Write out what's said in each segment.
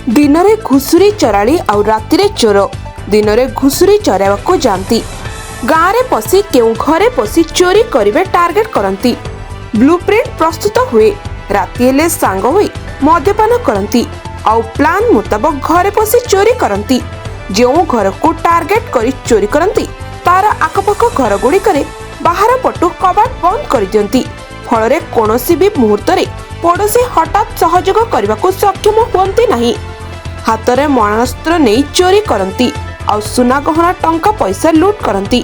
दिन में घुसुरी चराली आउ राति रे चोर दिन में घुसुरी चराइवाक जाती गाँव में पशि केउ घरे पशि चोरी करिवे टार्गेट करती ब्लूप्रिंट प्रस्तुत हुए राति हेले सांग होई मद्यपान करती आउ प्लान मुताबक घरे पशि चोरी करती जो घर को टार्गेट करी चोरी करती तार आखपाख घर गुड़िक बाहर पटु कबाट बंद कर दियंती फल कौनसी भी मुहूर्त पड़ोशी हठात सहयोग करने को सक्षम हुअंती नहीं हाथ में मरणास्त्र नहीं चोरी करती आउ सुना गहना टंका पैसा लुट करती।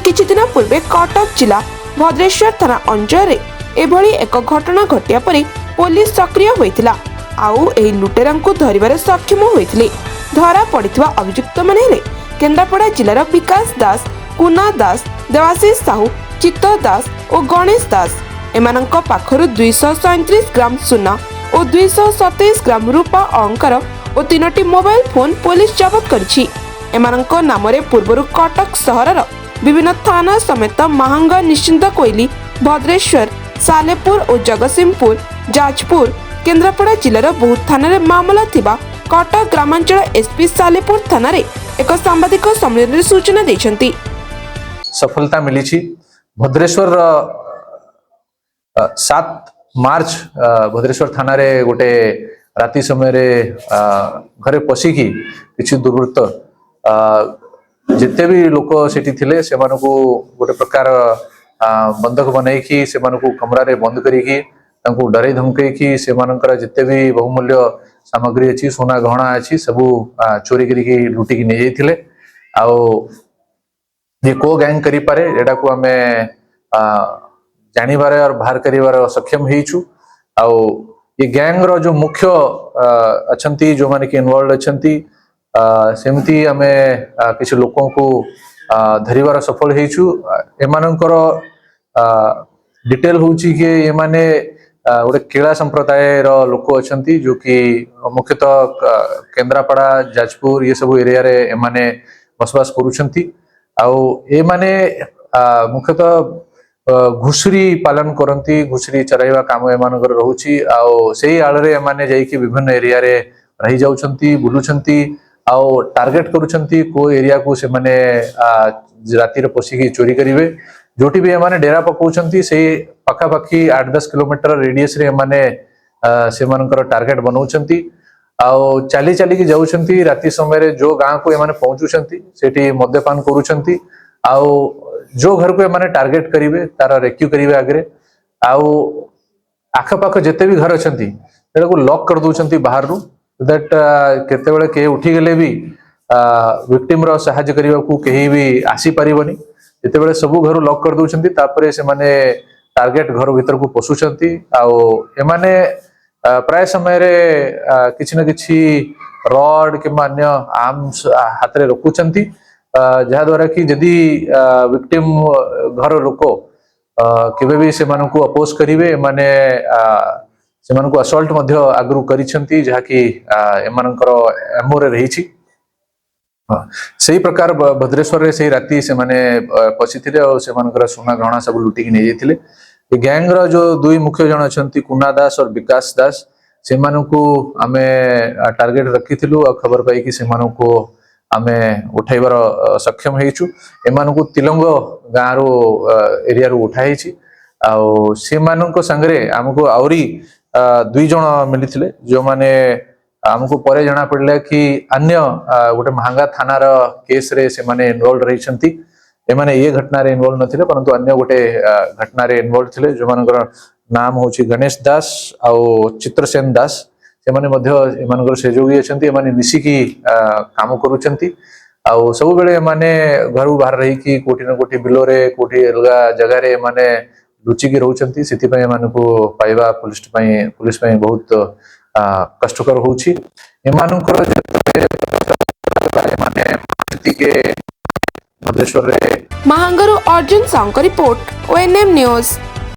किछि दिन पूर्वे कटक जिला भद्रेश्वर थाना अंचल एभली एक घटना घटिया परे पुलिस सक्रिय होइतिला आउ एही लुटेरांकु धरिबारे सक्षम होइतिले। धरा पड़िथिबा अभियुक्त माने हेले केन्द्रापड़ा जिलार विकास दास, कुना दास, देवाशीष साहू, चित्त दास और गणेश दास। एमानंक पाखरु 237 ग्राम सुना और 227 ग्राम रूपा अलंकार और 3टी मोबाइल फोन पुलिस जबत करछि। एमानंक नामरे पूर्वरु कटक सहरर विभिन्न थाना समेत महांगा, निश्चिंत कोइली, भद्रेश्वर, सालेपुर और जगतसिंहपुर, जाजपुर, केन्द्रापड़ा जिलार बहुत थाना रे मामला थिबा कटक ग्रामांचल एसपी सालेपुर थाना रे एक सांबादिक सम्मेलन सूचना दैछंती। सफलता मिली छी। भद्रेश्वर 7 मार्च भद्रेश्वर थाना रे गोटे राति समय रे घरे पशिकी किछि दुर्वृत्त जिते भी लोक सेठी थिले से मानको गोटे प्रकार बंधक बनैकी से मानको कमरा रे बंद करिकी तांको डरै धमकैकी से मानकर जिते भी बहुमूल्य सामग्री अछि, सोना गहना अछि, सबु चोरी करिकी लुटिकी नै जाइथिले। आउ ये को गैंग करी पारे एडा को हमें जानिबारे और बाहर करिवार सक्षम हेइछु। आउ ये गैंग रो जो मुख्य अछंती जो माने कि इन्वॉल्व अछंती सेमती हमें किछ लोकों को धरिवार सफल हेइछु। एमानकर डिटेल होउची कि ये माने गोटे केला संप्रदाय रो लोक अछंती जो कि मुख्यतः केन्द्रापड़ा, जाजपुर ये सब एरिया रे एमाने बसवास करूछंती। आउ ए माने मुख्यतः घुसुरी पालन करती, घुसुरी चराइवा काम एमानकर रहउची। आउ सेही आळरे एमाने जाईकी विभिन्न एरिया रे रही जाउछंती, बुलुछंती आउ टार्गेट करूछंती को एरिया को से माने राति रे पसिकी चोरी करिवे। जोटी भी एमाने डेरा पकाउछंती सेही पाखापाखी 8-10 किलोमीटर रेडियस रे एमाने से मानकर टार्गेट बनाउछंती। आउ चाली चाली की जाउछंती राति समय रे जो गां को एमाने पहुंचुछंती सेठी मद्यपान करूछंती। आउ जो घर को एमाने टार्गेट करिवे तार रेक्यू करिवे आगरे। आउ आखपाख जेते भी घर अछंती एटा को लॉक कर दोछंती बाहर रु दैट केते बेले के उठी गेले भी विक्टिम रो सहायता करिवा को केही भी आसी परिबनी। जेते बेले सब घर लॉक कर दोछंती तापरे से माने टार्गेट घर भीतर को पसुछंती। आउ एमाने प्राय समय रे किछि न किछि रॉड कि अन्य आर्म्स हाथ रे रखुछंती जहा द्वारा कि यदि विक्टिम घर लोक केबे भी से मानको अपोज करिवे माने से मानको असॉल्ट मध्य आगरु करिसंती जहा कि एमानकर एमओ रे रहिछि। सही प्रकार भद्रेश्वर रे सही राति से माने पसिथिले और से मानकर सोना गहना सब लुटिकी नै जाइथिले। ए गैंग रो जो दुई मुख्य जन अछंती कुना दास और विकास दास से मानको आमे टार्गेट रखिथिलु और खबर पाई कि से मानको आमे उठाइबार सक्षम हेइछु। एमानको तिलंग गाँ रो एरिया रो उठाइछि। आउ से मानको संगरे हमको आउरी 2 जन मिलिथिले जो माने हमको परे जाना पड़ला कि अन्य गोटे महांगा थाना रो केस रे से माने इन्वॉल्व रहिसंती। ए माने ये घटना रे इन्वॉल्व नथिले परंतु अन्य गोटे घटना रे इन्वॉल्व थिले जो मानकर नाम होछि गणेश दास आउ चित्रसेन दास। से माने मध्य एमानकर सहयोगी अछंती। ए माने मिसिकी काम करूछंती। आउ सब बेले माने घर बाहर रही कि कोठी न कोठी बिलो रे कोठी अलगा जगह रे माने लुचि के रहउछंती। सेति पय मानको पाइबा पुलिस पय बहुत कष्टकर होउछि। एमानकर माने के भद्रेश्वर रे महांगरू अर्जुन सांग रिपोर्ट ओएनएम न्यूज।